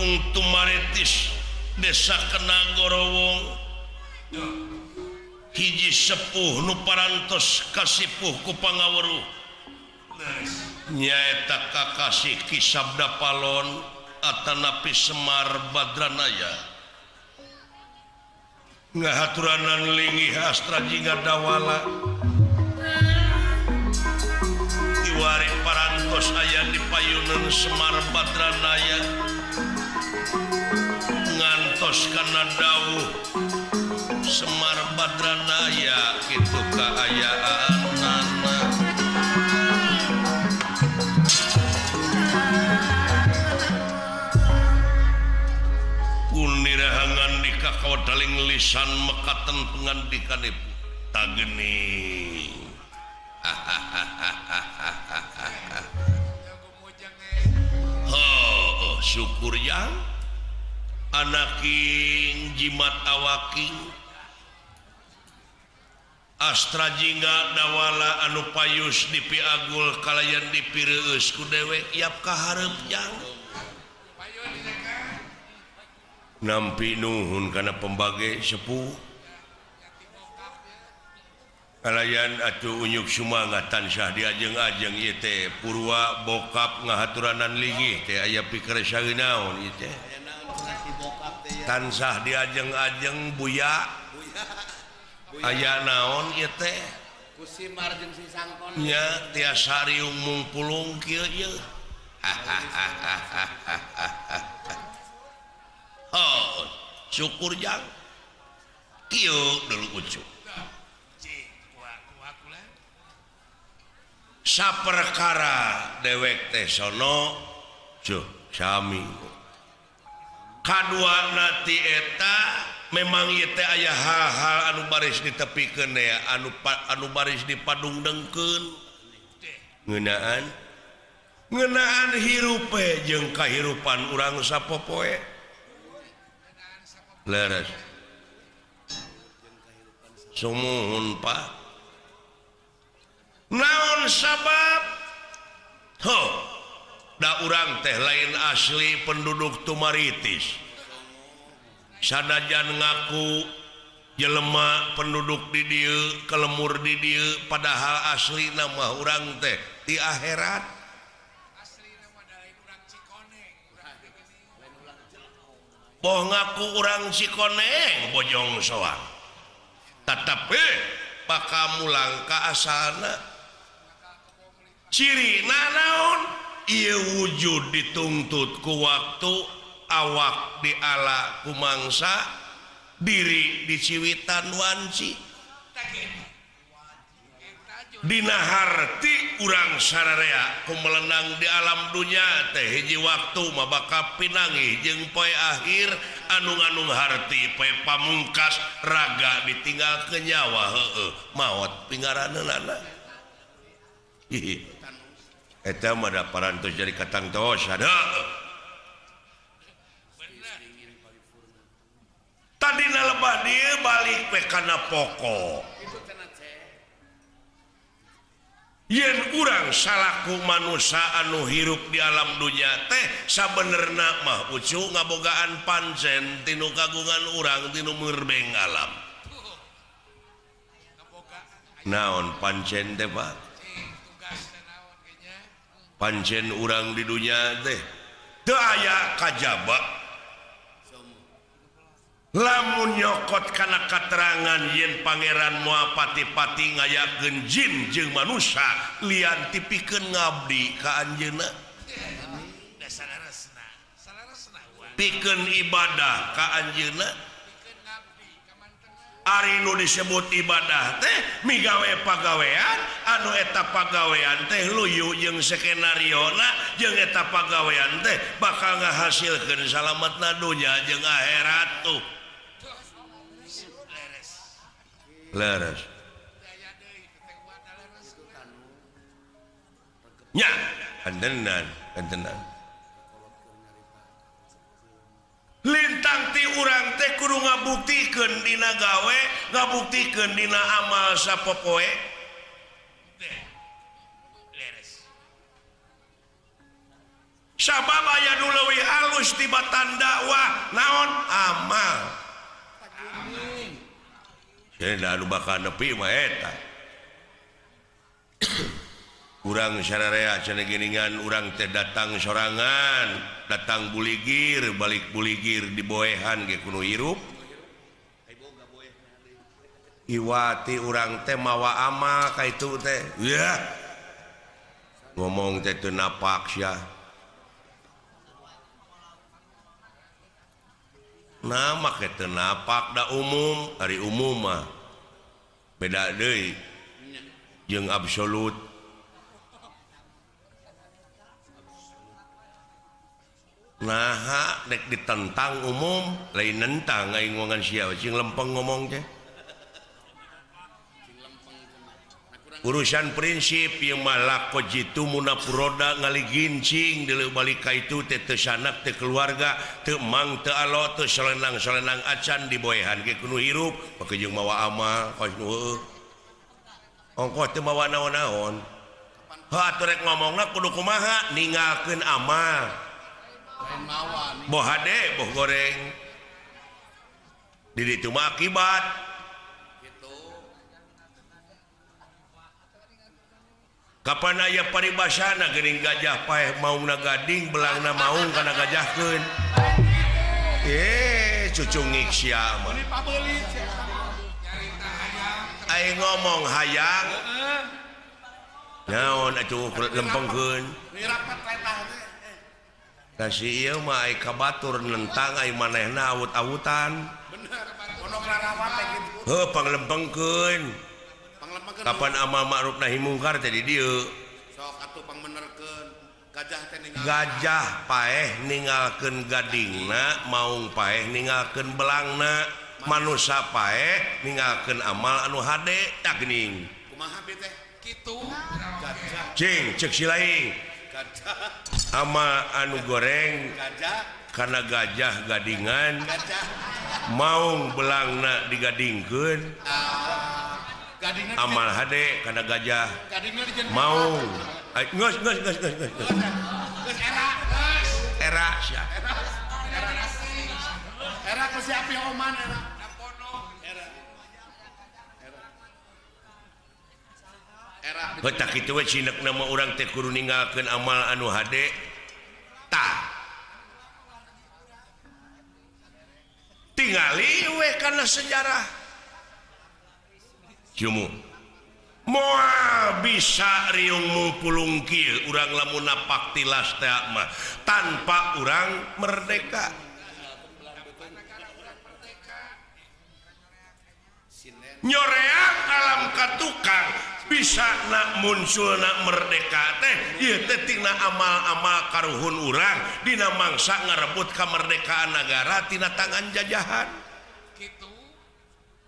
Kampung Tumaritis Desa Kenagorowong hiji sepuh nu parantos kasipuh ku Pangaweruh nyaeta Kakasih Ki Sabda Palon atanapi Semar Badranaya ngahaturanan linggih astra jingga dawala iwari parantos aya di payunan Semar Badranaya ngantos kana dawuh Semar Badranaya kitu kaayaanana kunirahangan di kakawadaling lisan mekaten pengandikanipun tageni syukur yang anaking jimat awaking astra jingga dawala anu payus di piagul kalayan dipireus ku dewek yap kaharep yang nampi nuhun kana pembage sepuh kalayan atuh unyuk sumangat tansah diajeng-ajeng ieu teh purwa bokap ngahaturanan linggih teh aya pikeun saeunaon ieu teh tansah diajeng-ajeng buya aya naon ieu teh kusimar jeung si sangkon nya tiasa riung mungpulung kieu ieu oh syukur jang kieu dulu ucuk saperkara dewek teh sono cuh sami kaduana ti eta memang ieu teh aya hal-hal anu baris ditepikeun ya anu baris dipadungdengkeun ngeunaan hirupe jeung kahirupan urang sapopoe leres sumuhun Pak naon sabab da urang teh lain asli penduduk Tumaritis sanajan ngaku jelema penduduk di dieu kelemur di dieu padahal asli nama urang teh di akhirat asli nama dari urang Cikoneng boh ngaku urang Cikoneng bojong soang tetapi pakamulang ka asalna ciri naon ieu wujud dituntut ku waktu awak diala ku mangsa diri diciwitan wanci dina harti urang sararea ku melenang di alam dunya teh hiji waktu mah bakal pinangih jeung poe akhir anu ngandung harti poe pamungkas raga ditinggal ke nyawa maot pingaraneunana eta mah da parantos jadi katang tos ada tadina lebah dieu balik we kana pokok yen urang salaku manusia anu hirup di alam dunya teh sabenerna mah ucu ngabogaan pancen tinu kagungan urang tinu merbeng alam naon pancen teh Pak pancen urang di dunya teh teu aya kajaba lamun nyokot kana katerangan yen pangeran moal pati-pati ngayakeun jin jeung manusia lian tipikeun ngabdi ka anjeunna pikeun ibadah ka anjeunna ari nu disebut ibadah teh migawe pagawean anu eta pagawean teh luyu jeung skenariona jeung eta pagawean teh bakal ngahasilkeun salametna dunya jeung akhirat tuh leres nya kantenan lintang ti urang teh kudu ngabuktikeun dina gawe ngabuktikeun dina amal sapopoe sabab aya nu leuwih alus tibatan dakwah naon amal cenah anu bakal nepi mah eta urang sararea cenah geuningan urang teh datang sorangan datang buligir balik buligir di boehan ge kudu hirup iwati urang teh mawa amal ka itu teh ya ngomong teh teu napak sia nah make teu napak da umum ari umum mah beda deui jeung absolut nah dek ditentang umum lain nentang aing ngomongan sia cing lempeng ngomong teh urusan prinsip yang malah kojitu munapuroda ngali gincing di balik ka itu teh teu sanak teh keluarga teu mang teu alo teu solenang-solenang acan di boehan ge kudu hirup make jeung mawa amal kos nu heueuh ongkos teu mawa naon-naon heuh atuh rek ngomongna kudu kumaha ninggalkeun amal boh hade boh goreng di ditu mah akibat kapan aya paribasana geuning gajah paeh maungna gading belangna maung kana gajahkeun cucungik sia mah aing ngomong hayang naon atuh lempengkeun kasih ieu mah ai kabatur nentang ai manehna awut-awutan bener pondok rarawat teh kitu heuh panglempengkeun kapan amal ma'ruf nahi mungkar teh di dieu sok atuh pangbenerkeun gajah teh ninggal gajah paeh ninggalkeun gadingna maung paeh ninggalkeun belangna manusia paeh ninggalkeun amal anu hade tak geuning kumaha bi teh kitu gajah cing ceuk si laing gajah amal anu goreng gajah kana gajah gadingan gajah maung belangna digadingkeun amal hade kana gajah mau geus era sia era ku si api oman era eta kitu we cinekna mah urang teh kudu ninggalkeun amal anu hade tah tingali we kana sejarah Jumu moal bisa riung mupulung kieu urang lamun napak tilas teh mah tanpa urang merdeka nyoreang alam katukang bisa nak munculna merdeka teh ieu teh tina amal-amal karuhun urang dina mangsa ngarebut kamerdekaan negara tina tangan jajahan kitu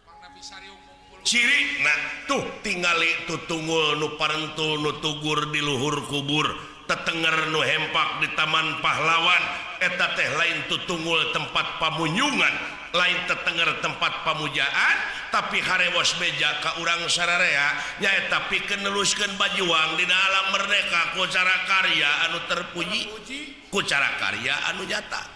mangna bisa riung ciri nah tuh tingali tutunggul nu parentul nu tugur di luhur kubur tetenger nu hempak di taman pahlawan eta teh lain tutunggul tempat pamunyungan lain tetenger tempat pamujaan tapi harewas beja ka urang sararea nyaeta pikeun neluskeun bajuang dina alam merdeka ku cara karya anu terpuji ku cara karya anu nyata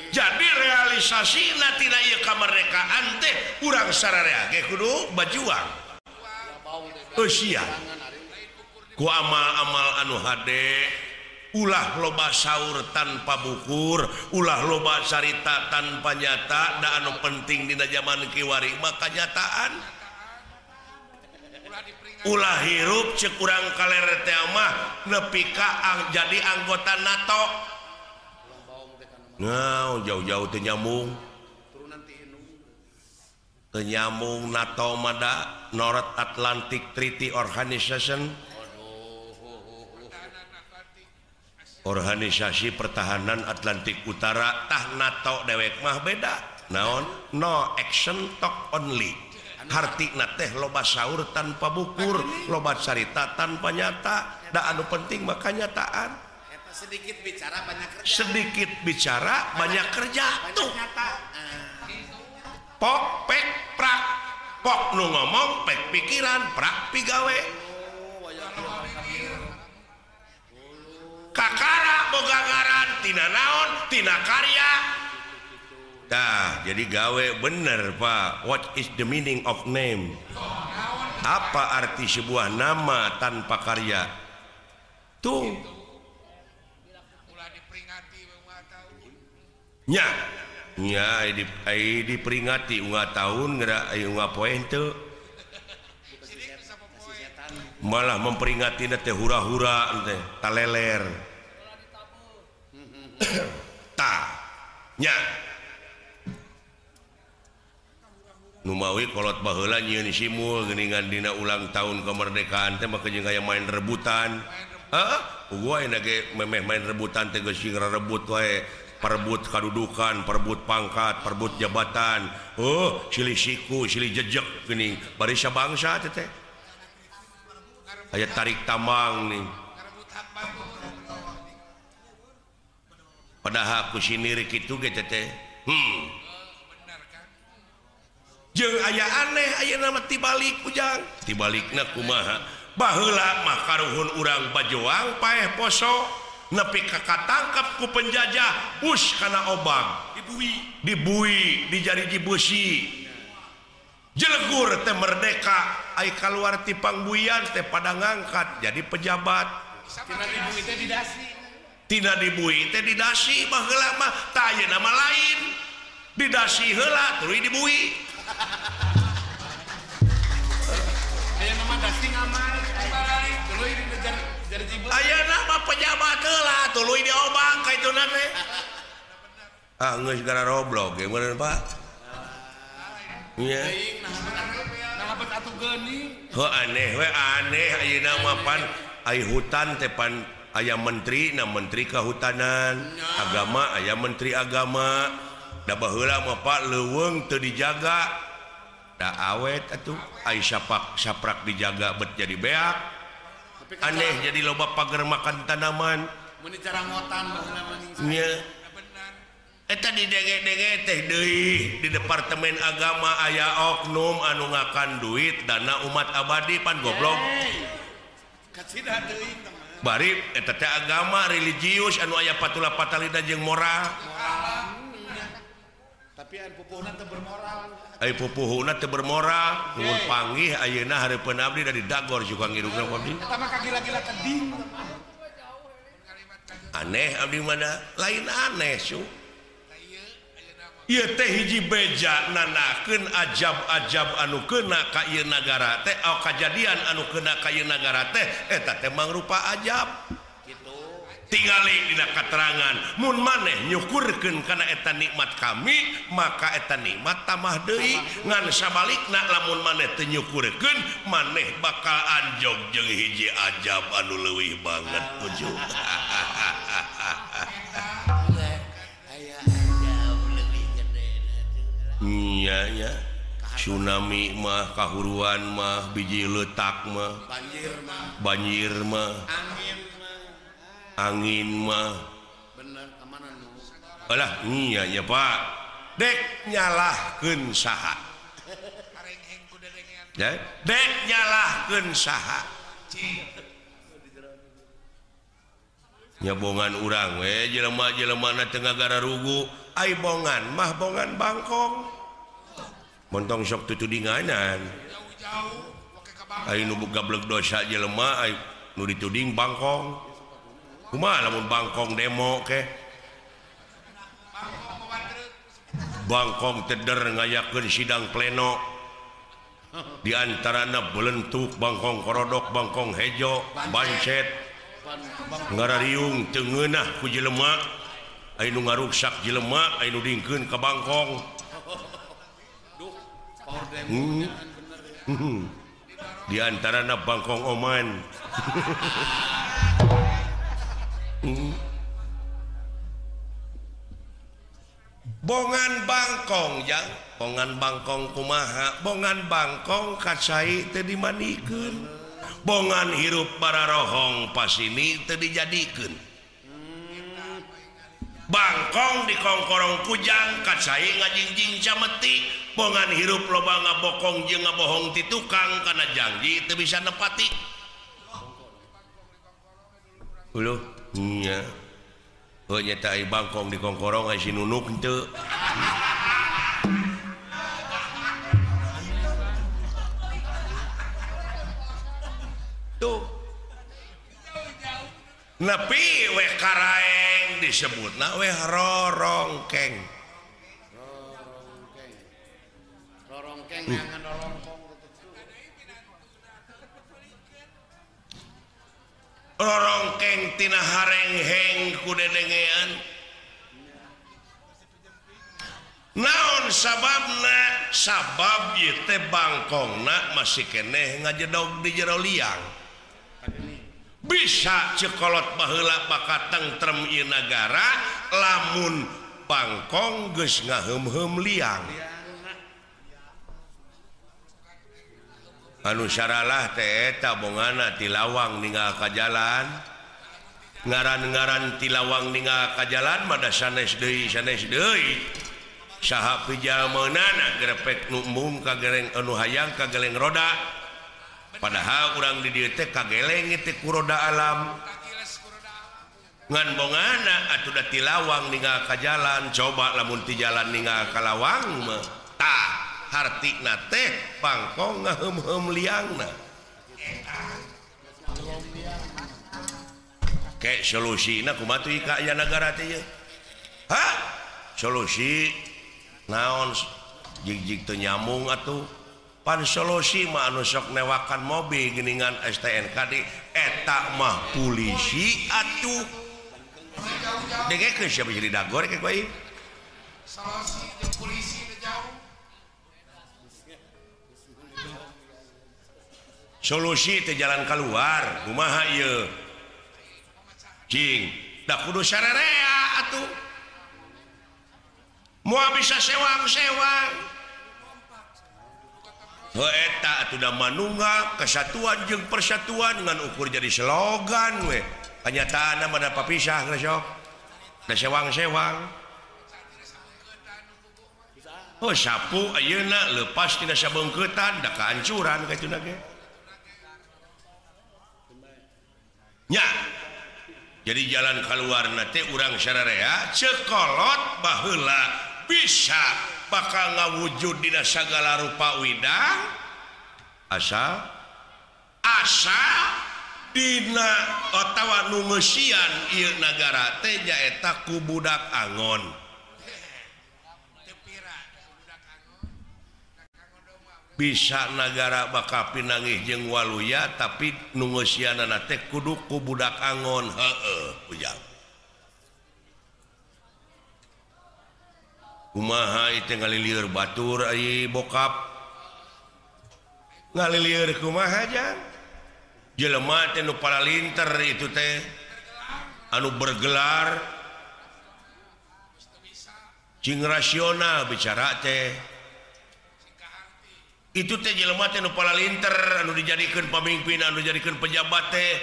jadi realisasi tina ieu kamardekaan teh urang sararea ge kudu bajuang eusia ku amal-amal anu hade ulah loba saur tanpa bukur ulah loba carita tanpa nyata da anu penting dina zaman kiwari mah kanyataan ulah hirup ceuk urang kaler teh mah nepi ka jadi anggota NATO. Nah, jauh-jauh teu nyambung. Teu nyambung NATO mada North Atlantic Treaty Organization. Organisasi Pertahanan Atlantik Utara tah NATO dewek mah beda. Naon? No action talk only. Hartina teh loba saur tanpa bukur, loba carita tanpa nyata. Da anu penting mah kanyataan. Sedikit bicara banyak kerja. Sedikit bicara banyak kerja. Tuh. Pok pek prak. kok nu ngomong pek pikiran prak pigawe kakara boga ngaran tina naon tina karya dah jadi gawe bener Pak. What is the meaning of name? Apa arti sebuah nama tanpa karya? Tuh nya diperingati unggah tahun gerak unggah poin tuh malah memperingati teh hura-hura teh taleler nya numawi kolot baheula nyieun simul geuningan dina ulang tahun kemerdekaan teh maka jeung aya main rebutan gua aya ge memeh main rebutan teh geus rebut wae perebut kedudukan, perebut pangkat, perebut jabatan. Oh, silih siku, silih jejek geuning bari sabangsa teh. Aya tarik tambang nih. Padahal ku siniri kitu ge teh. Jeung aya aneh aya nama tibalik ujang. Tibalikna kumaha? Baheula mah karuhun urang bajoang paeh poso. Nepi kakatangkap ku penjajah us kana obang dibui dijariji besi jelegur teh merdeka ai kaluar ti pangbuian teh pada ngangkat jadi pejabat tina dibui teh didasi baheula mah tah aya nama lain didasi heula tuluy dibui aya nama dasi ngamal tuluy dijar aya nama pejabat heula tuluy diobang ka ituna teh geus gara roblog ge bener Pak nya nah bet atuh geuning aneh we aneh ayeuna mah pan ai hutan teh pan aya menteri na menteri kahutanan agama aya menteri agama da baheula mah Pak leuweung teu dijaga da awet atuh ai saprak dijaga bet jadi beak aneh jadi loba pagar makan tanaman mun cara ngotan baheula maning eta di dege-dege teh deui di departemen agama aya oknum anu ngakan duit dana umat abadi pan goblok kacida deui bari eta teh agama religius anu aya patula patalina jeung moral tapi anu pupuhna teu bermoral ai pupuhna teu bermoral nuhun panggih ayeuna hareupeun abdi dari dagor juga ngirungna abdi eta mah kagila-gila keding aneh abdi mana lain aneh su ieu teh hiji beja nanakeun ajab-ajab anu keuna ka ieu nagara teh kajadian anu keuna ka ieu nagara teh eta teh mangrupa ajab kitu tingali dina katerangan mun maneh nyukurkeun kana eta nikmat kami maka eta nikmat tamah deui ngan sabalikna lamun maneh teu nyukurkeun maneh bakal anjog jeung hiji ajab anu leuwih banget ujug nya tsunami mah kahuruan mah biji letak mah banjir mah angin mah bener kemana nu alah iya nya Pak dek nyalahkeun saha dek nyalahkeun saha nyabongan urang we jelema-jelemana teu ngagara rugu ai bongan mah bongan bangkong montong sok tutudinganan ai nu gablek dosa jelema ai nu dituding bangkong kumaha lamun bangkong demo ke bangkong teder ngayakeun sidang pleno di antarana belentuk bangkong korodok bangkong hejo bancet ngarariung teu ngeunah ku jelema ai nu ngaruksak jelema ai nu dingkeun ka bangkong di antarana bangkong oman bongan bangkong jang bongan bangkong kumaha bongan bangkong kacai teu dimanikeun bongan hirup bararohong pas ini teu dijadikeun bangkong di kongkorong kujang kacai ngajingjing cameti bongan hirup loba ngabokong jeung ngabohong ti tukang kana janji teu bisa nepati uluh nya nyata ai bangkong di kongkorong ai si nunuk henteu tuh nepi weh karaeng disebutna weh rorongkeng ngangan rorongkong rorongkeng tina harengheng ku dedengean naon sababna sabab ieu teh bangkongna masih keneh ngajedog di jero liang bisa cekolot baheula bakat tentrem ieu nagara lamun bangkong geus ngaheum-heum liang anu syaralah teh eta bongana ti lawang ninggal ka jalan ngaran-ngaran ti lawang ninggal ka jalan mah da sanes deui saha pijalmeunana grepek nu embung ka gereng anu hayang ka geleng roda padahal urang di dieu teh kageleng teh ku roda alam ngan bongana atuh da ti lawang ninggal ka jalan coba lamun ti jalan ninggal ka lawang mah tah hartina teh bangkong ngaheum-heum liangna kayak solusina kumaha teh ka aya nagara teh ye ha solusi naon jig-jig teu nyambung atuh pan solusi mah anu sok newakan mobil geuningan STNK di eta mah polisi atuh dengekeun siapa jadi dagor kayak bae solusi jeung polisi teh jauh solusi teh jalan keluar kumaha ieu cing da kudu sararea atuh moal bisa sewang-sewang eta atuh da manunggal kesatuan jeung persatuan ngan ukur jadi slogan we kanyataanna mah da papisah geus sok da sewang-sewang oh sapu ayeuna leupas tina sabeungkeutan da kahancuran kaituna ge nya jadi jalan keluar nate urang sararea cekolot baheula bisa bakal ngawujud dina sagala rupa widang asal dina otawa nu ngeusian ieu nagara teh nyaeta ku budak angon bisa nagara bakal pinangih jeung waluya tapi nu ngeusianana teh kudu ku budak angon heueuh ujang kumaha ieu ngalilieur batur ai bokap ngalilieur kumaha jang jelema teh nu palalinter itu teh anu bergelar cing rasional bicara teh itu teh jelema teh nu palalinter anu dijadikeun pamimpin anu dijadikeun pejabat teh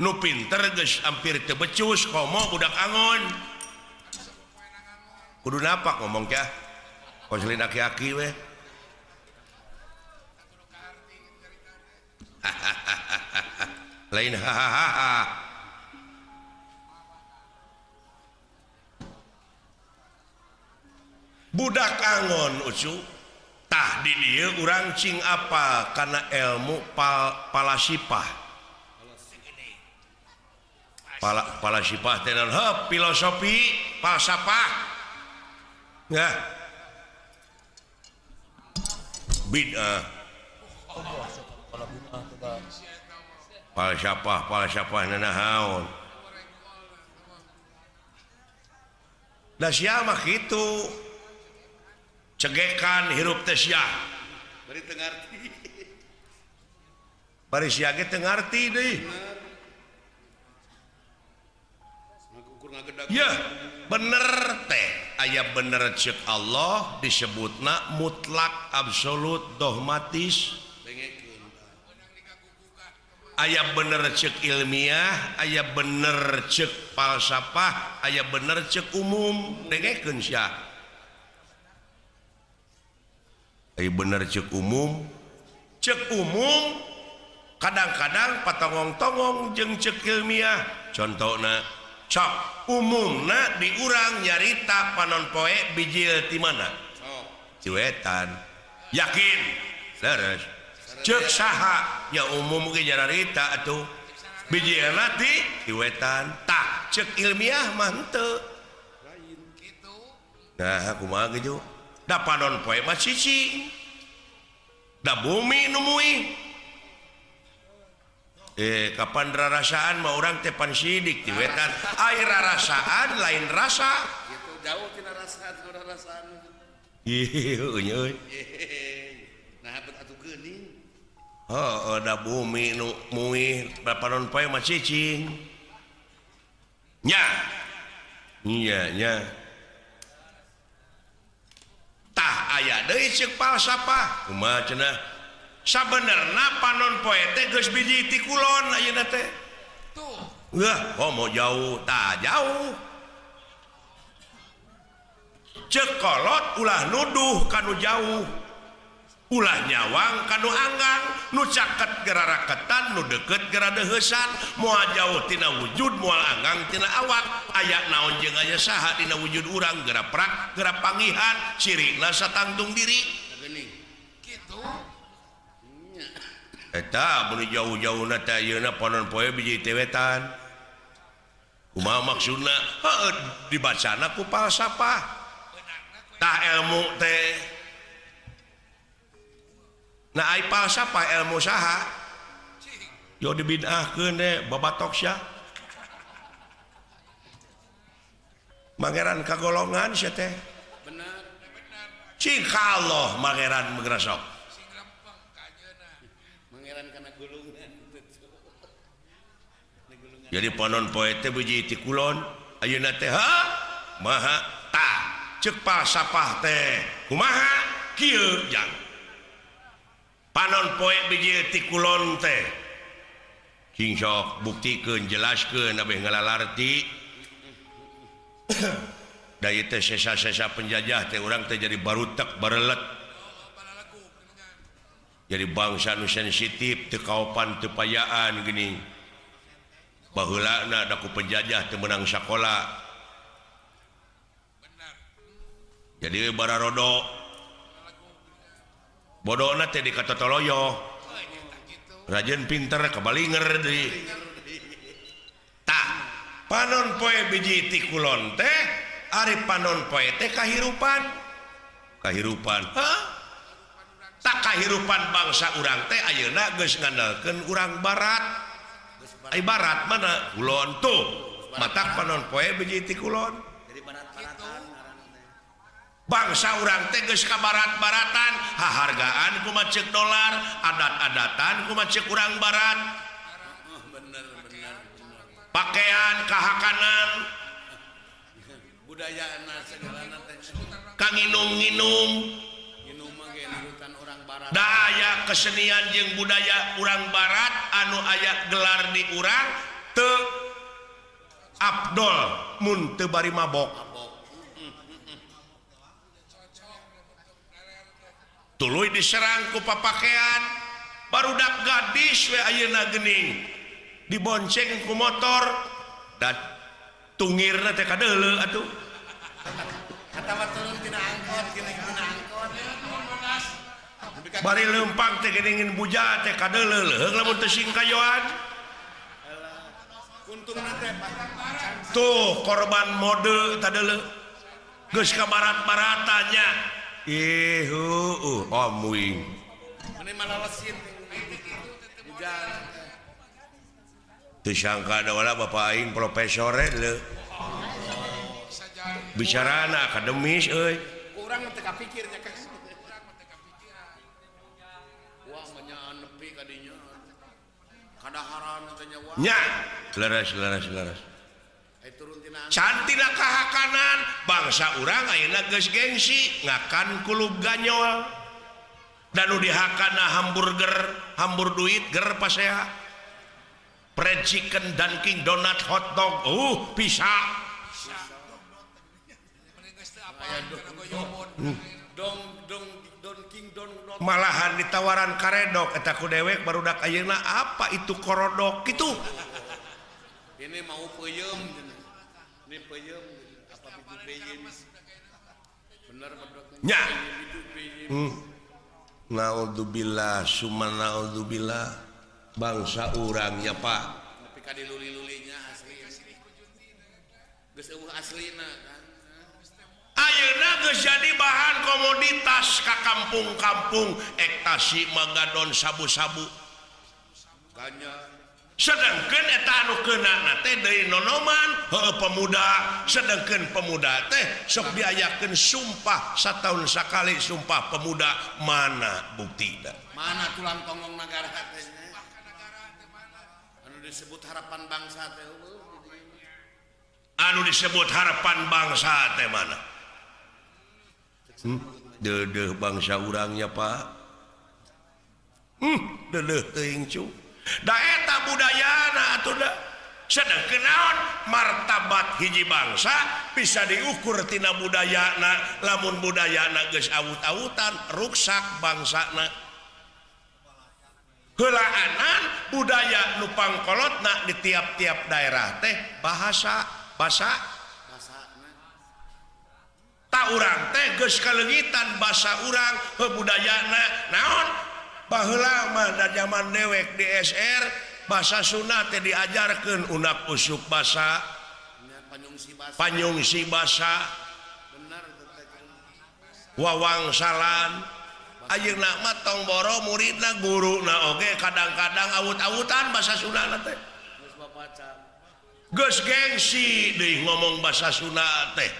nu pinter geus hampir teu becus komo budak angon kudu napak ngomong teh konselin aki-aki we lain hahaha budak angon ucu tah di dieu urang cing apa karena ilmu palasipah palasipah teh naon filosofi falsafah ya bid'ah falsafah nanahaun da sia mah kitu cegekan hirup teh sia bari teu ngarti bari sia ge teu ngarti deui ya bener teh aya bener ceuk Allah disebutna mutlak absolut dogmatis aya bener cek ilmiah aya bener cek falsafah aya bener cek umum dengekeun sia aya bener cek umum kadang-kadang patongong-tongong jeung cek ilmiah contohna sok umumna di urang nyarita panon poe bijil ti mana Ciwetan yakin leres cek saha nya umum ge nyarita atuh bijilna ti Ciwetan tah cek ilmiah mah henteu nah kumaha gitu da panon poe mah cicing da bumi nu muih kapan rarasaan mah orang tepan sidik di wetan air rarasaan lain rasa gitu jauh tina rasaan iya nah bet atuh geuning da bumi nu muih panon poe mah cicing nya iya tah aya deui ceuk falsafah kumaha cenah sabenerna panon poe teh geus biji ti kulon ayeuna teh tuh mau jauh tah jauh ceuk kolot ulah nuduh kanu jauh ulah nyawang kanu anggang nu caket geura raketan nu deukeut geura deuheusan moal jauh tina wujud moal anggang tina awak aya naon jeung aya saha dina wujud urang geura prak geura panggihan cirina satangtung diri gitu eta mun jauh-jauhna teh ayeuna panon poe biji tewetan kumaha maksudna heuh dibacana ku falsafah tah ilmu teh nah ai falsafah ilmu saha yo dibid'ahkeun teh babatok sia mangeran kagolongan sia teh benar cing kalloh mangeran megrasok jadi panon poe teh biji ti kulon ayeuna teh maha tah ceuk falsafah teh kumaha kieu jang panon poe biji ti kulon teh cing sok buktikeun jelaskeun abeh ngalalarti da ieu teh sesa-sesa penjajah teh urang teh jadi barutek barelet jadi bangsa nu sensitif teu kaopan teu payaan geuning baheulana da ku penjajah teu meunang sakola jadi bararodo bodona teh dikatotoloyo rajin pinter kabalinger deui tah panon poe biji ti kulon teh ari panon poe teh kahirupan tak kahirupan bangsa urang teh ayeuna geus ngandalkeun urang barat ai barat mana kulon tuh matak panon poe biji ti kulon jadi barat-baratan bangsa urang teh geus ka barat-baratan hahargaan kumaha ceuk dolar adat-adatan kumaha ceuk urang barat bener pakaian kahakanan budayana segalana teh kang nginum mah ge nurutan urang barat da aya kesenian jeung budaya urang barat anu aya gelar di urang teu abdol mun teu bari mabok tuluy diserang ku papakean barudak gadis we ayeuna geuning dibonceng ku motor dan tungirna teh kadeuleu atuh kata mah turun tina angkot geuning tina angkot bari lempang teh geuning buja teh kadeuleu leuheung lamun teu sing kayoan untungna teh tuh korban mode tadeuleu geus ka barat-baratannya muing mane malalesin teu sangka da wala bapak aing profesor le bicarana akademis euy urang teu kapikirnya ka wah menyaan nepi ka dinya kadaharan teh nya wah nya leres ai turun tina cantina kahakanan bangsa urang ayeuna geus gengsi ngakan kulub ganyol dan nu dihakana hamburger hambur duit ger pasea fried chicken, Dunkin Donut, hotdog, bisa. Malahan ditawaran karedok eta ku dewek barudak ayeuna apa itu korodok gitu. Ini mau peuyeum. Ini peuyeum apa itu peuyeum. Bener nya. Naudzubillah summa naudzubillah bangsa urang ya Pak. Tapi ka diluli-lulinya asli. Geus eueuh aslina kan. Ayeuna geus jadi bahan komoditas ka kampung-kampung ektasi magadon sabu-sabu. Ganja. Sedangkan eta anu keunana teh deui nonoman heueuh pemuda, sedangkan pemuda teh sok diayakeun sumpah sataun sakali sumpah pemuda mana buktina? Mana tulang tonggong negara teh? Anu disebut harapan bangsa teh anu disebut harapan bangsa teh mana? Deudeuh bangsa urangnya Pak. Deudeuh teuing cu. Da eta budayana atuh da. Sedangkeun naon martabat hiji bangsa bisa diukur tina budayana. Lamun budayana geus awut-awutan ruksak bangsana. Heulaanan budaya nu pangkolotna di tiap-tiap daerah teh bahasa tak urang teh geus kalengitan basa urang budayana naon baheula mah da zaman dewek di SR basa Sunda teh diajarkeun unak usuk basa panyungsi basa wawangsalan ayeuna mah tong boro muridna guruna oge kadang-kadang awut-awutan basa Sunda teh geus gengsi deui ngomong basa Sunda teh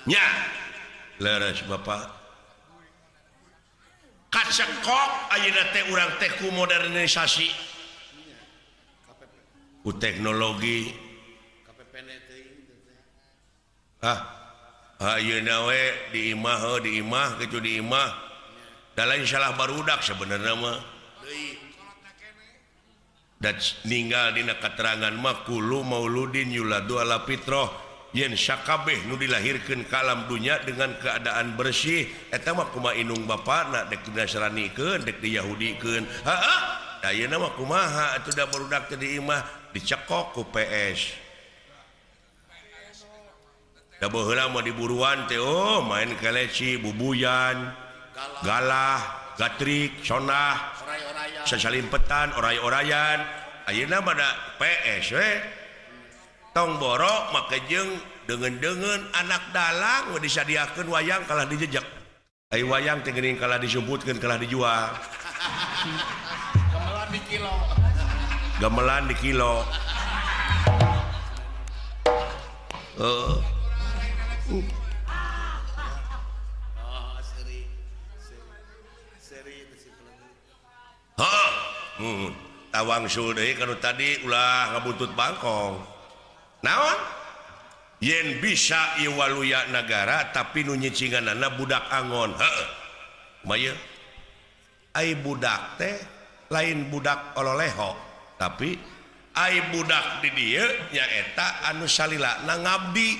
nya leres Bapak kacekok ayeuna teh urang teh ku modernisasi ku teknologi ayeuna we di imah kitu di imah da lain salah barudak sebenarnya mah dan ninggal dina keterangan mah kulu mauludin yuladu ala fitrah yen sakabeh nu dilahirkeun ka alam dunya dengan keadaan bersih eta mah kumaha inung bapana dek dinasranikeun dek diyahudikeun ayeuna mah kumaha atuh da barudak teh di imah dicekok ku PS da baheula mah diburuan teh main keleci bubuyan galah gatrik sonah sasalimpetan oray-orayan ayeuna mah da PS we tong borok make jeung deungeun-deungeun anak dalang disadiakeun wayang kalah dijejak ai wayang teh geuning kalah disumputkeun kalah dijual gamelan di kilo tawang deui kanu tadi ulah ngabuntut bangkong naon yen bisa ieu waluya nagara tapi nu nyicinganana budak angon heuh maya ai budak teh lain budak ololeho tapi ai budak di dieu nyaeta anu salilana ngabdi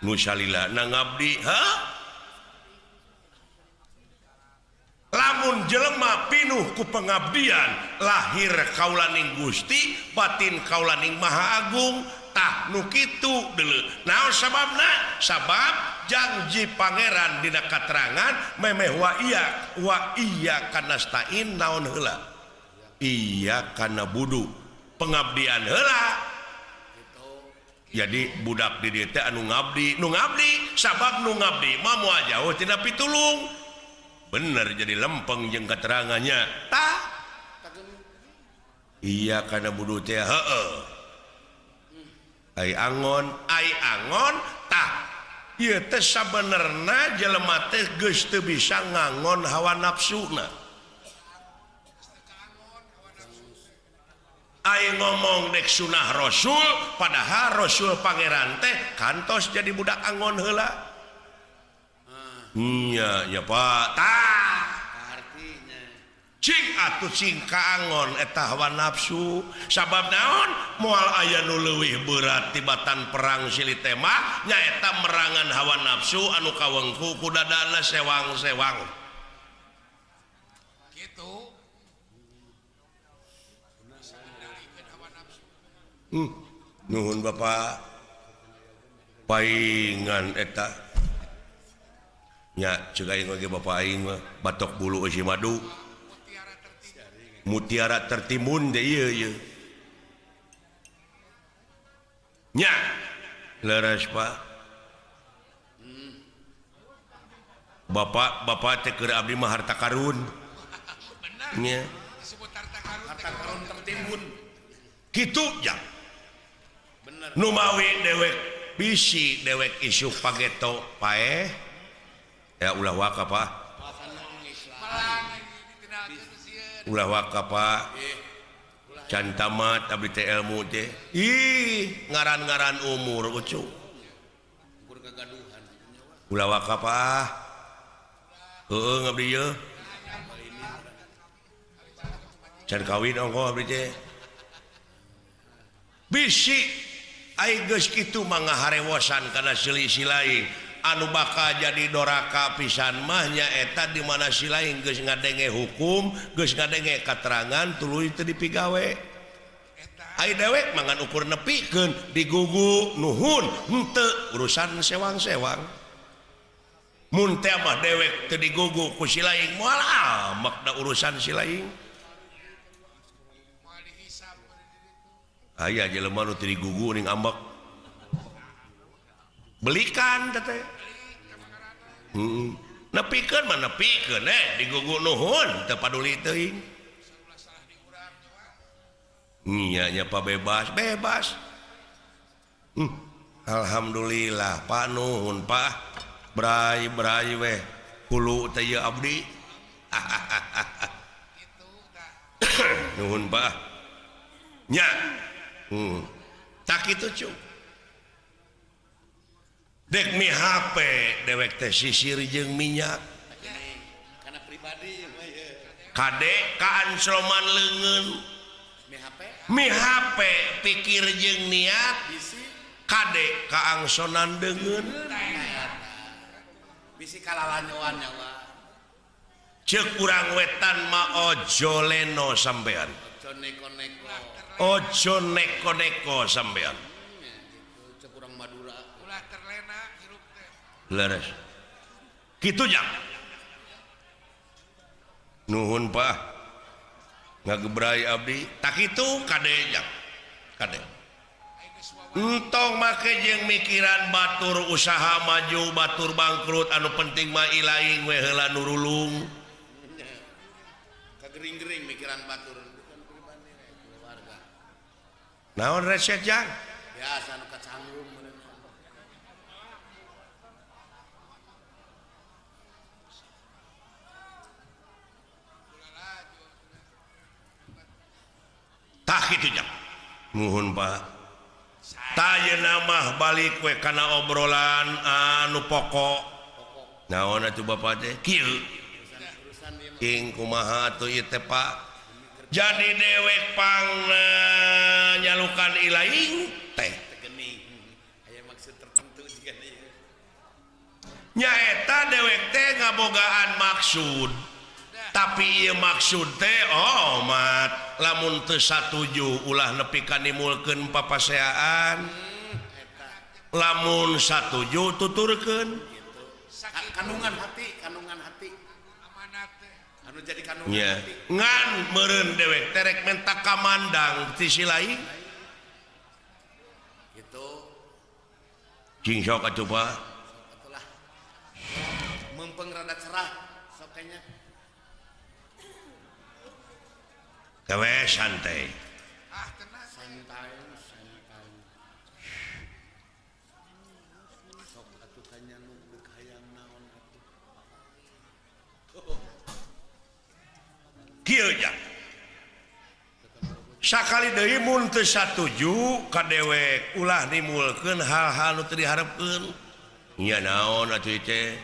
nu salilana ngabdi lamun jelema pinuh ku pengabdian lahir kaulaning Gusti batin kaulaning Maha Agung tah nu kitu deuleu naon sababna sabab janji pangeran dina katerangan memeh wa iya kana stain naon heula iya kana budu pengabdian heula jadi budak di dieu teh anu ngabdi sabab nu ngabdi mah moal jauh tina pitulung bener jadi lempeng jeung keterangannya tah iya kana budu teh heueuh ai angon tah ieu teh sabenerna jelema teh geus teu bisa ngangon hawa nafsuna ai ngomong dek sunah rasul padahal rasul pangeran teh kantos jadi budak angon heula iya ya Pak artinya cing atuh cing kaangon eta hawa nafsu sabab naon moal aya nu leuwih berat tibatan perang silih tema nyaeta merangan hawa nafsu anu kawengku ku dadana sewang-sewang gitu nuhun Bapak paingan eta nya ceuk aing ge Bapak aing mah batok bulu eusi madu mutiara tertimbun deh iya nya leres Pak bapak teh keur abdi mah harta karun nya disebut harta karun tertimbun kitu ya bener nu mawi dewek bisi dewek isu pageto paeh ya ulah waka Pak ulah waka Pak can tamat abdi teh ilmu teh ih ngaran-ngaran umur ucu ukur kegaduhan ulah waka Pak heueuh ngabdi ye can kawin ongko abdi teh bisi ai geus kitu mah ngaharewosan kana selisih lain anu bakal jadi doraka pisan mahnya eta di mana si lain geus ngadenge hukum geus ngadenge katerangan tuluy teu dipigawe ai dewek mangan ukur nepikeun digugu nuhun henteu urusan sewang-sewang mun teh mah dewek teu digugu ku si lain moal amak da urusan si lain aya jelema nu teu digugu ning ambek belikan teh nepikeun mah nepikeun digugu nuhun teu paduli teuing nya nya Pak bebas alhamdulillah Pak nuhun Pak brai weh hulu teh ye abdi nuhun Pak nya tak kitu cu dek mi HP dewek teh sisir jeung minyak karena pribadi kade kaansloman leungeun mi HP pikir jeung niat kade kaangsonan deungeun bisi kalalanyoan nyawa ceuk urang wetan mah ojo leno sampean ojo neko-neko ojo neko-neko sampean ceuk urang Madura ulah terlena hirup teh leres kitu nya nuhun Pak ngagebrai abdi tak kitu kade nya kade entong make jeung mikiran batur usaha maju batur bangkrut anu penting mah ilaing we heula nurulung kagering-gering mikiran batur bukan pribadi keluarga naon reset jang biasa nu kacanggung tah kitu jang nuhun Pak tayeuna mah balik we kana obrolan anu pokok naon atuh Bapak teh kieu king kumaha atuh ieu teh Pak jadi dewek pang nyalukan ilaing teh geuning aya maksud tertentu jiga ieu nyaeta dewek teh ngabogaan maksud tapi ieu maksud teh mat lamun teu satuju ulah nepi ka nimulkeun papaseaan lamun satuju tuturkeun kandungan hati amanat teh anu jadi kandungan nya hati ngan meureun dewek terek menta kamandang ti si lain gitu cing sok atuh Pak atulah mempeng rada cerah sok kayaknya gawe santai tenang santai sok atuh kanya nu deuk hayang naon atuh kieu nya sakali deui mun teu satuju ka dewek ulah nimulkeun hal-hal nu teu diharepkeun nya naon atuh teh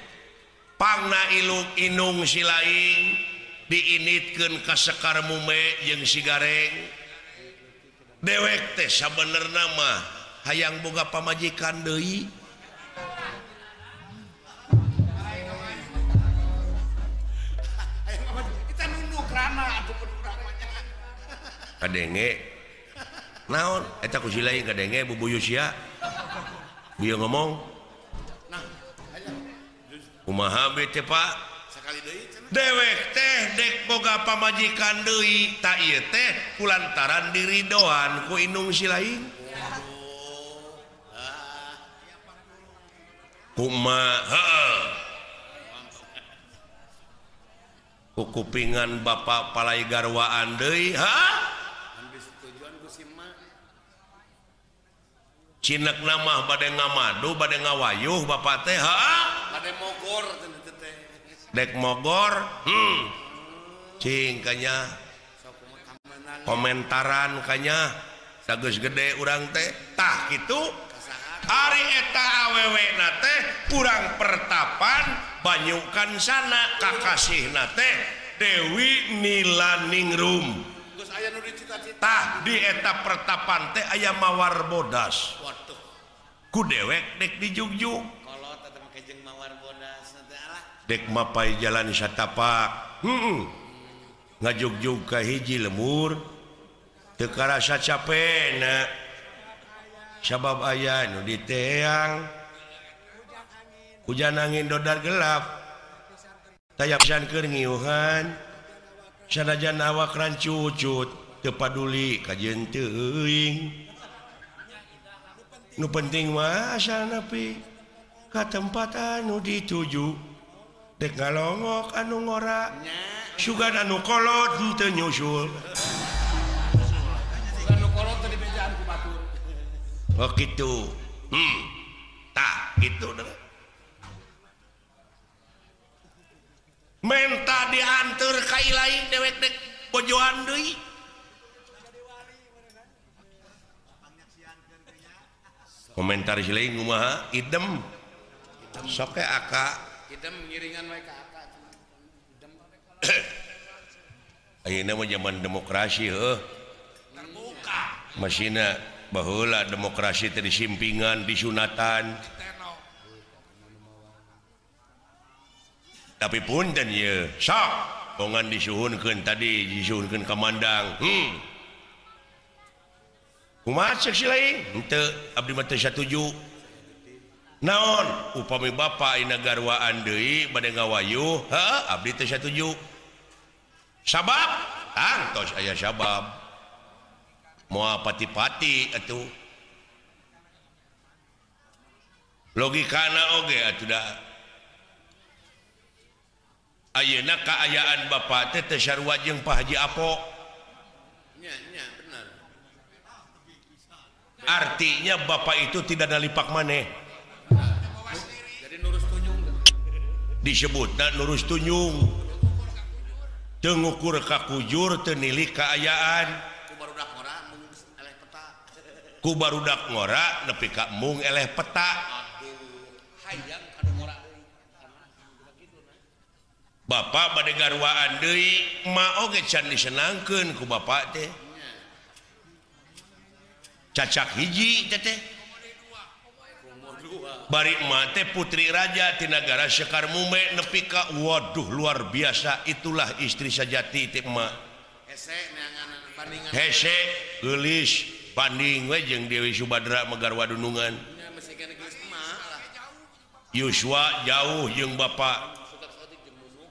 pangna ilung inung si lain diinitkeun ka Sekar Mume jeung si Gareng dewek teh sabenerna mah hayang boga pamajikan deui kita nunduk rana atuh namanya kadenge naon eta ku si lain kadenge bubuyus ya bieu ngomong nah aya kumaha be teh Pak sekali deui cenah dewek teh dek boga pamajikan deui ta ieu teh kulantaran diridoan ku inung si lain kumaha kupingan bapak palai garwaan deui geus tujuan ku si emak cinek namah bade ngamadu bade ngawayuh bapak teh bade mogor cenah teh dek mogor cing kanya sok kamenan komentaran kanya sageus gede urang teh tah kitu hari eta awewe na teh kurang pertapan banyukan sana kakasihna teh Dewi Nilaningrum geus aya nu dicita-cita tah di eta pertapan teh aya mawar bodas waduh ku dewek dek dijugjug kolot eta make jeung mawar bodas teh alah dek mapai jalan satapak ngajugjug ka hiji lemur teu karasa capena sabab aya nu diteang hujan angin dodar gelap tayap pisan keur ngiuhan sanajan awak rancucut teu paduli ka jeung teuing nu penting mah asal nepi ka tempat anu dituju dek ngalongok anu ngora sugan anu kolot henteu nyusul sugan nu kolot teh di mejaan ku batur oh gitu tah gitu deh menta diantar ka ilaing dewek dek bojoan deui komentar si lain kumaha idem sok aka kita mengiringan wae ka akak idem ayeuna mah zaman demokrasi heuh terbuka masina baheula demokrasi teh disimpingan disunatan teno tapi punten ye sok bongan disuhunkeun tadi disuhunkeun kamandang kumaha cek si lain henteu abdi mah teu satuju naon upami bapa ina garwaan deui bade ngawayuh abdi teu satuju sabab tangtos aya sabab moal pati-pati atuh logikana oge atuh da ayeuna kaayaan bapa teh teu sarua jeung Pak Haji Apo nya benar artinya bapak itu tidak nalipak maneh jadi nurus tunjung disebutna nurus tunjung teu ngukur ka kujur teu nilik kaayaan ku barudak ngora nepi ka mung eleh peta hayang kanu ngora deui bapak bade garwaan deui ma oge can disenangkeun ku bapak teh cacak hiji teh bari emak teh putri raja ti nagara Sekar Mume nepi ka waduh luar biasa itulah istri sajati ti emak hese neangan bandingan hese geulis banding we jeung Dewi Subadra Megarwa Dunungan nya mesti kana geus emak lah Yuswa jauh jeung bapak suka saeutik jeung nunuk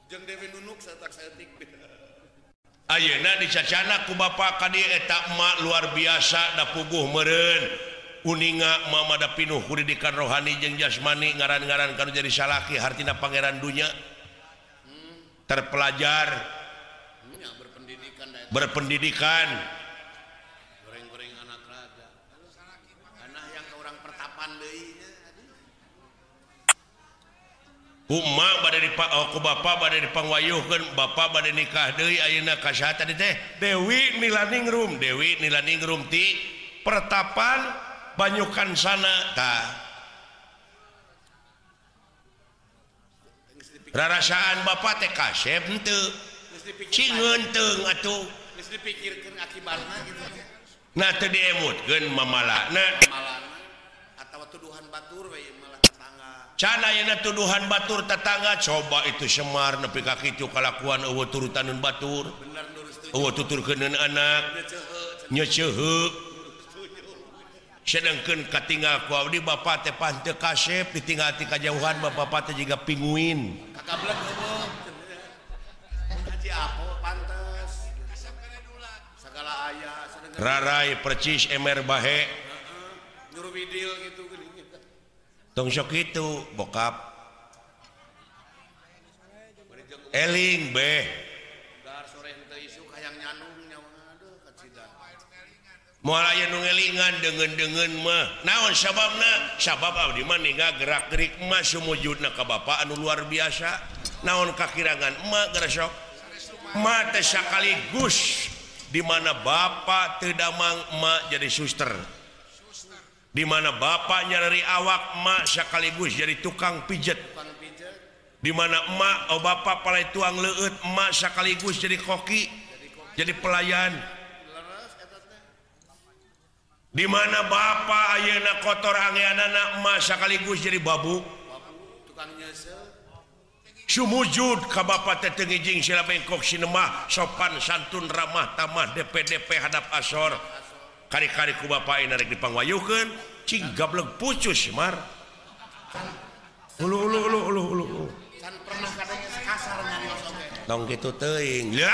jeung Dewi Nunuk saeutak saeutik ayeuna dicacana ku bapak ka dieu eta emak luar biasa da puguh meureun uninga mama da pinuh ku didikan rohani jeung jasmani ngaran-ngaran kanu jadi salaki hartina pangeran dunya terpelajar nya berpendidikan goreng-goreng anak raja anak yang ke urang pertapan deui nya Uma bade ku bapa bade dipangwayuhkeun bapa bade nikah deui ayeuna ka saha tadi teh Dewi Nilaningrum ti pertapan Banyukan sana tah rarasaan bapak teh kasep henteu cingeunteung atuh geus dipikirkeun akibatna gitu nah teu diemutkeun mamalana malana atawa tuduhan batur we malah tetangga can ayeuna tuduhan batur tetangga coba itu Semar nepi ka kitu kalakuan eueuh turutaneun batur bener nu setuju eueuh tuturkeuneun anak nya ceuheuk sedengkeun katinggal ku abdi bapak teh pan teu kasep ditinggal ti kajauhan bapak teh jiga pinguin kakableg eueuh haji apo pantes segala aya sadengeun rarai percis emer bahe nyuruh bidil gitu geuning tong sok kitu bokap eling beh dar sore henteu isuk hayang nyanung nyawa aduh kacidan moal aya nu ngelingan deungeun-deungeun mah naon sababna sabab abdi mah ninggal gerak-gerik mah sumujudna ka bapa anu luar biasa naon kakirangan emak gara sok emak teh sakaligus di mana bapa teu damang emak jadi suster di mana bapak nyari awak emak sekaligus jadi tukang pijet tukang pijet di mana emak bapak palai tuang leueut emak sekaligus jadi koki jadi pelayan leres eta teh di mana bapak ayeuna kotor angeanana emak sekaligus jadi babu wabu tukang nyeuseuh sumujud ka bapak teh teu ngijing sila bengkok sinemah sopan santun ramah tamah DP hadap asor kari-kari ku bapak ayeuna rek dipanggwayukeun cing gableg pucus Mar ulu can pernah kadang kasar nyarios oge tong kitu teuing ya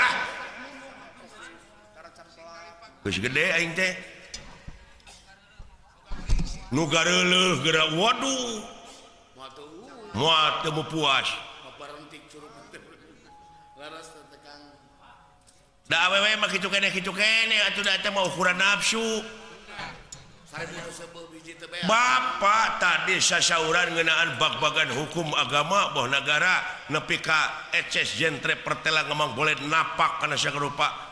geus gede aing teh nu gareuleuh geura waduh moal teu puas maparentik curup leres teh tekang da awewe mah kitu keneh atuh da teh mah ukuran nafsu sarebu sebeuh biji teh beak bapak tadi sasauran ngeunaan bag-bagan hukum agama boh negara nepi ka eces jentre pertela ngemang boleh napak kana sarupa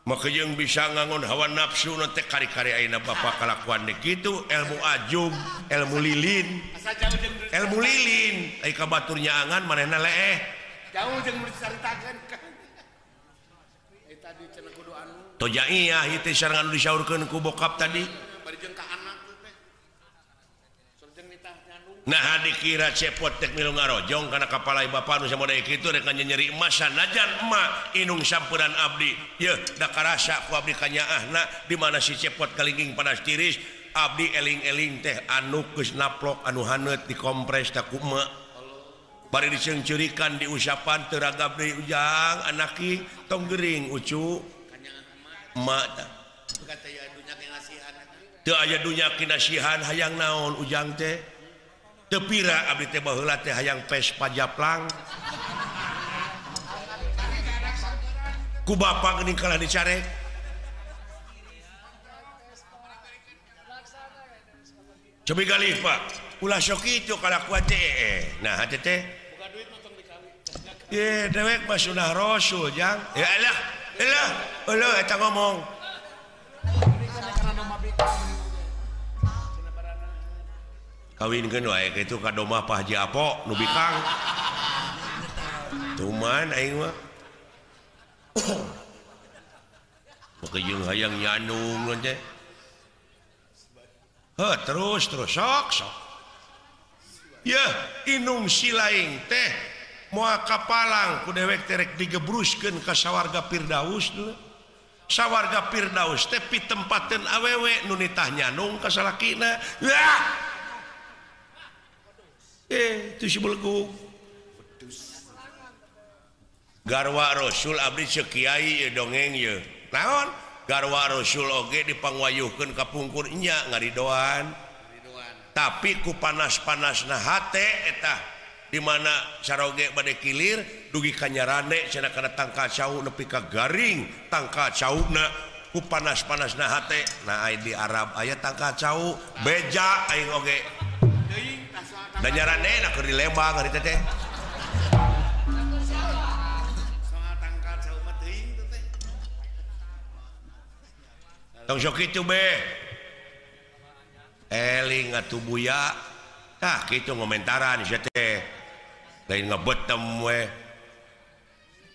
maka jeung bisa ngangon hawa nafsu nanti kari-kari ayeuna bapak kalakuan deh kitu ilmu ajum ilmu lilin asa jauh jeung ilmu lilin ai ka baturnya angan manehna leeh jauh jeung dicaritakeun eta di cenah kudu anu toja iya ieu teh sareng anu disaurkeun ku bokap tadi bari jeung ka anak teh sur jeung nitah nyandung nah dikira cepot tek milu ngarojong kana kapalai bapa nu samodaya kitu rek nyeri emas sanajan emak inung sampeuran abdi yeuh da karasa ku abdi kanyaahna di mana si cepot kalingking panas tiris abdi eling-eling teh anu geus naplok anu haneut dikompres da ku emak bari diceungceurikan di usapan teu ragab deui ujang anaki tong geuring ucu kanyaah emak tah bukan teh ya dunya ke ngasihan teu aya dunya kinasihan hayang naon ujang teh teu pira abdi teh baheula teh hayang pes pajaplang ku bapa geuning kalah dicarek cobi galih Pak ulah sok kitu kalakuan teh nah hate teh buka duit motong dikawin ye dewek mah sunah rasul jang ya elah eta ngomong kawinkeun wae kitu ka domah Pak Haji Apo nu bikang tuman aing mah maka jeung hayang nyanung teh terus sok ya inung silaing teh moal kapalang ku dewek terek digebruskeun ka sawarga Firdaus dulu sawarga Firdaus teh pitempateun awewe nu nitah nyanung ka salakina itu si belguk garwa Rasul abdi ceuk kiai dongeng ye naon garwa Rasul oge dipanggwayuhkeun ka pungkur nya ngaridoan tapi ku panas-panasna hate eta di mana saroge bade kilir dugi kanyarane cenah kana tangka cau nepi ka garing tangka cauna ku panas-panasna hate nah di Arab aya tangka cau beja aing oge da nyarane na keur di Lembang ari teh soal tangka cau mah teuing teh tong sok kitu be eling atuh buya tah kitu ngomentaran sia teh lain ngebetem we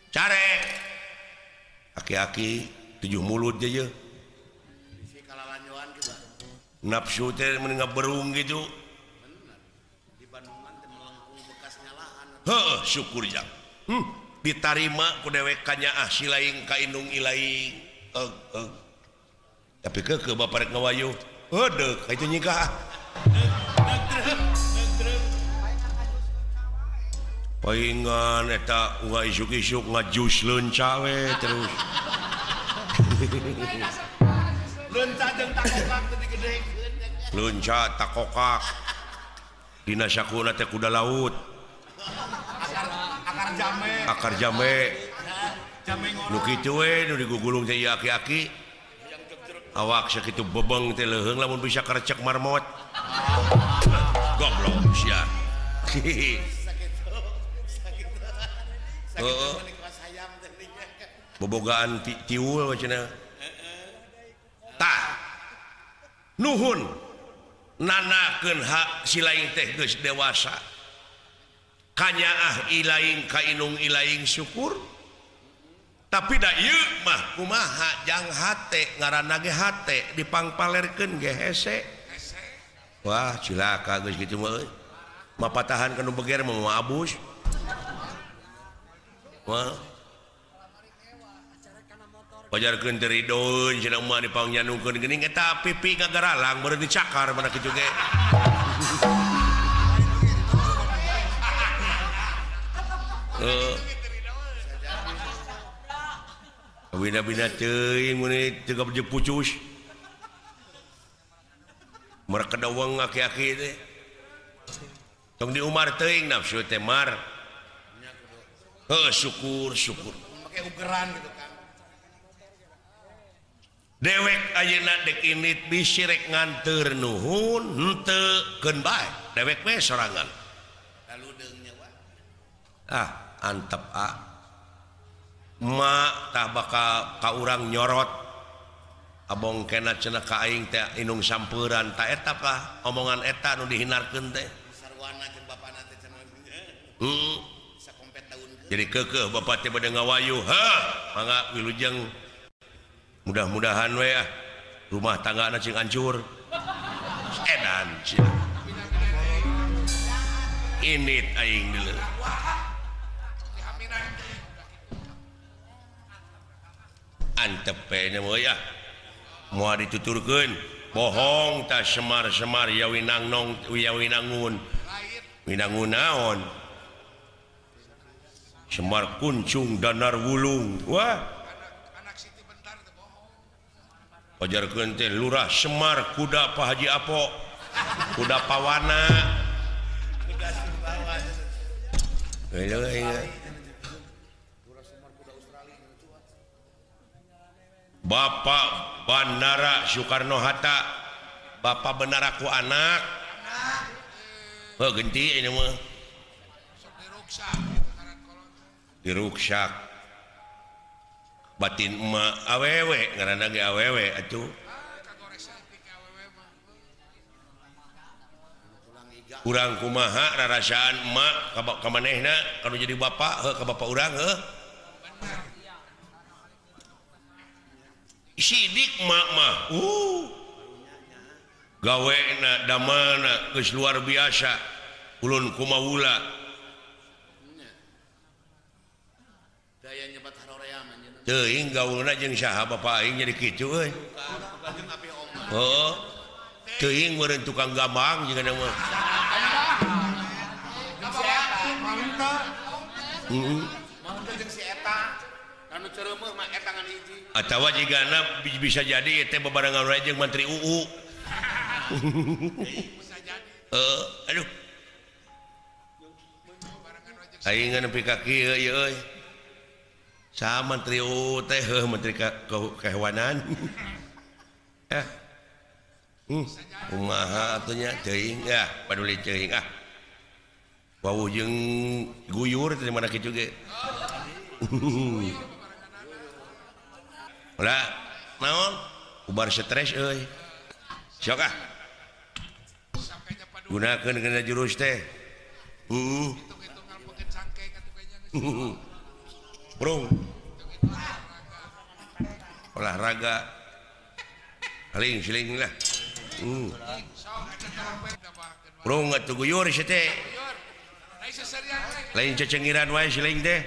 carek aki-aki 7 mulut aja si kalalanyoan gitu nafsu teh mending berung gitu bener di Bandungan teh melengkung bekasnya lahan heuh syukur jang ditarima ku dewek kanyaah si laing ka indung ilaing tapi ke bapak rek ngawayuh heudeuk itu nyikah paingan eta uga isuk-isuk ngajus leunca we terus leunca jeung takokak teh digedekeun leunca takokak dina sakuna teh kuda laut akar jame nu kitu we nu digugulung teh aki-aki awak sakitu bebeng teh leuheung lamun bisa karecek marmot goblok sia bobogaan tiul macana tah nuhun nanakeun hak si laing teh geus dewasa kanyaah ilaing ka inung ilaing syukur tapi da ieu mah kumaha jang hate ngaranna ge hate dipangpalerkeun ge hese wah cilaka geus kitu mah euy mapatahan kanu beger mah abus wah pajarkeun teh ridoeun cenah mah dipangnyanungkeun geuning eta pipi ngagaralang beureun dicakar mana kitu ge bina-bina teuing mun teu gabje pucus meureuk kedaweng aki-aki teh tong di umar teuing nafsu teh mar syukur make ugeran gitu kan dewek ayeuna dek init bisi rek nganteur nuhun henteu keun bae dewek we sorangan lalu deungnya ah antep mak tah bakal ka urang nyorot abong kena cenah ka aing teh inung sampeuran ta eta kah omongan eta nu dihinarkeun teh sarwana jeung bapana teh cenah sakompet tahun jadi keukeuh bapa teh bade ngawayuh mangga wilujeng mudah-mudahan we rumah tanggana cing hancur edan cenah init aing deuleu antep nya moya moal dituturkeun bohong tah semar-semar ya winangnong ya winangun winangun naon semar kuncung danar wulung wah anak Siti bentar teh bohong pajarkeun teh lurah Semar kuda Pak Haji Apo kuda pawana kuda Sumbawa Bapak Bandara Soekarno-Hatta Bapak Bandara ku anak genti ini mah sok diruksak gitu karan kolot diruksak batin emak awewe ngaranna ge awewe atuh kagoresan ti ka awewe mah urang kumaha rarasaan emak ka manehna kanu jadi bapak ka bapak urang sidik emak mah gawena damana geus luar biasa ulun kumaula daya nyebat harorea manjeun teuing gaulna jeung saha bapak aing jadi kitu euy jeung api omah heuh teuing meureun tukang gambang jeung mah jeung si eta anu cereumeuh mah eta ngan hiji atawa jigana bisa jadi teh bebarengan wae jeung Menteri UU bisa jadi aduh barengan wajib aing nepi ka kieu ieu euy saha Menteri UU teh Menteri Kehewanan kumaha atunya teuing paduli teuing wau jeung guyur teh mana kitu ge ulah naon ubar stres euy sok sampai nya padu gunakeun kana jurus teh hitung-hitungan pengen Bro olahraga paling siling lah bro nggak tuh guyur sih teh lain cecengiran wae siling teh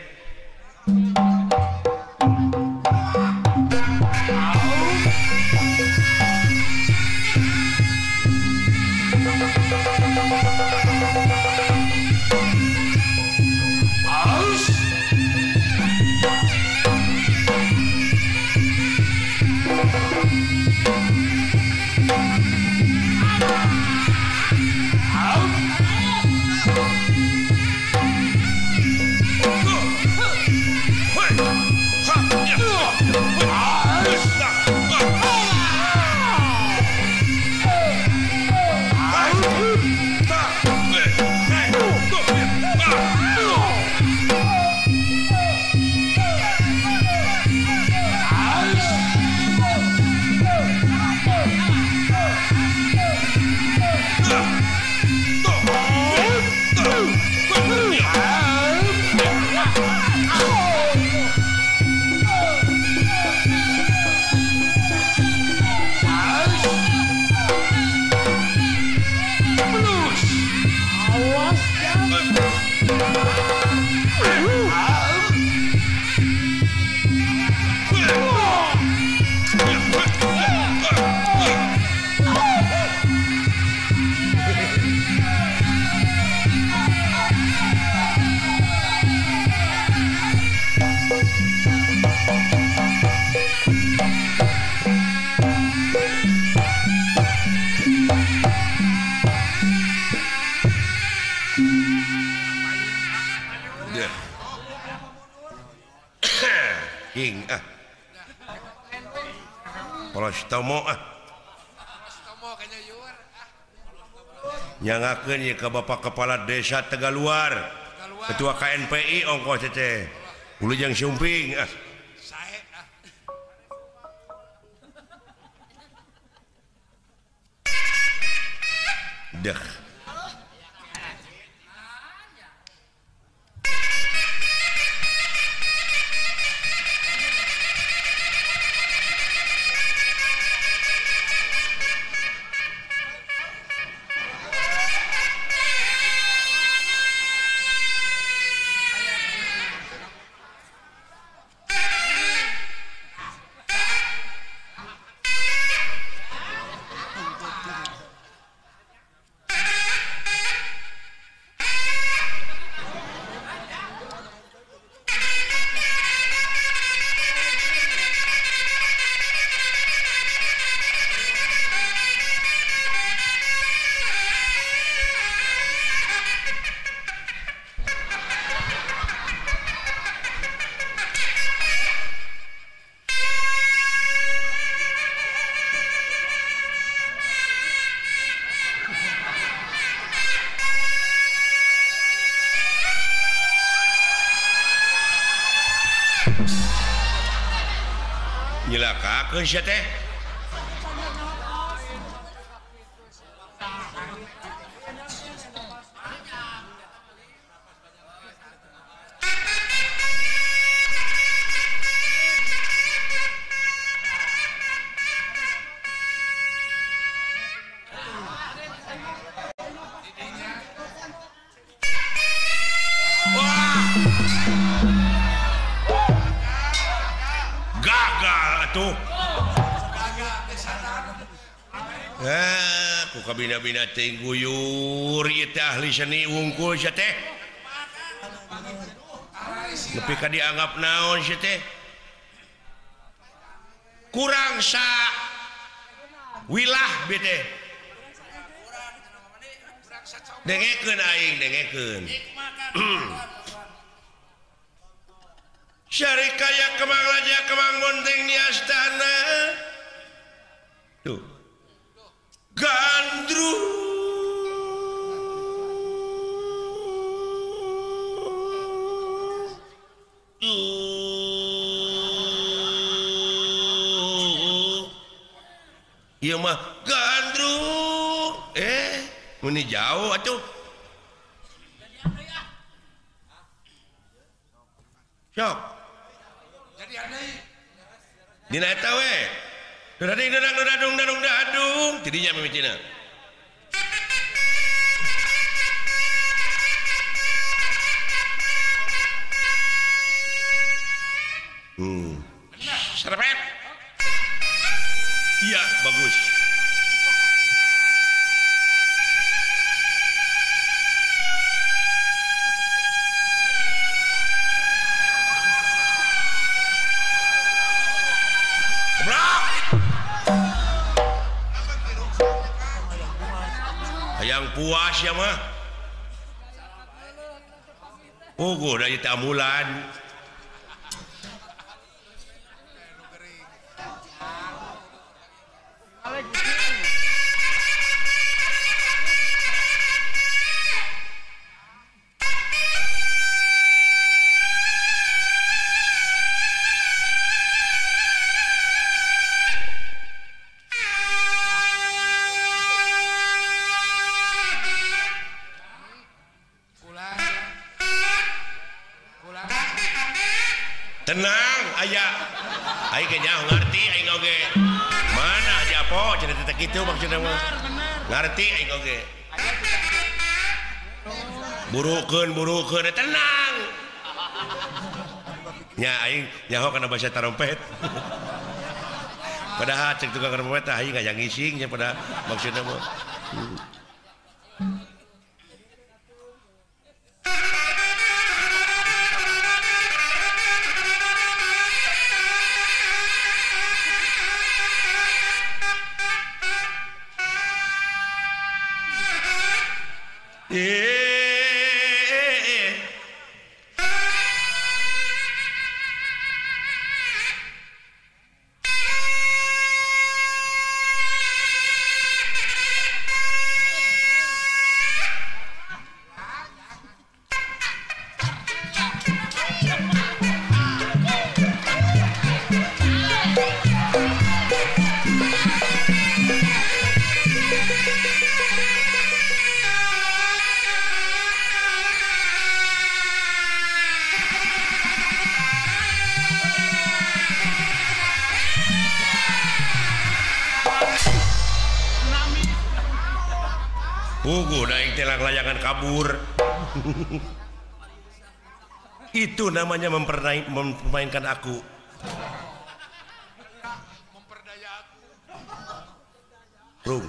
polos tomo nyangakeun ieu ka Bapak Kepala Desa Tegaluar Ketua KNPI ongkos teh Wilujeng Sumping dah nyelakakeun sia teh ku kabina-bina teh guyur ieu teh ahli seni wungkul sia teh nepi ka dianggap naon sia teh kurang sa wilah be teh dengekeun aing dengekeun syarikaya kemang raja kemang monteng di astana tuh gandru iya mah gandru muni jauh atuh Sok. Jadi aneh. Dina eta we. Dading dadung tidinya mimicina. Serpet. Iya, bagus. Yang puas ya mah. Udah dari tamulan. Tenang, ayah. Aing kayaknya ngerti aing oge. Mana Japo cerita kitu maksudna mah. Ngerti aing oge. Burukeun tenang. Nya aing nyaho kana bahasa trompet. Padahal cek tukang trompet aing ngajak ngising nya pada maksudna mah. Pugu daing telang layangan kabur. Itu namanya mempermainkan aku. Memperdaya aku. Rung.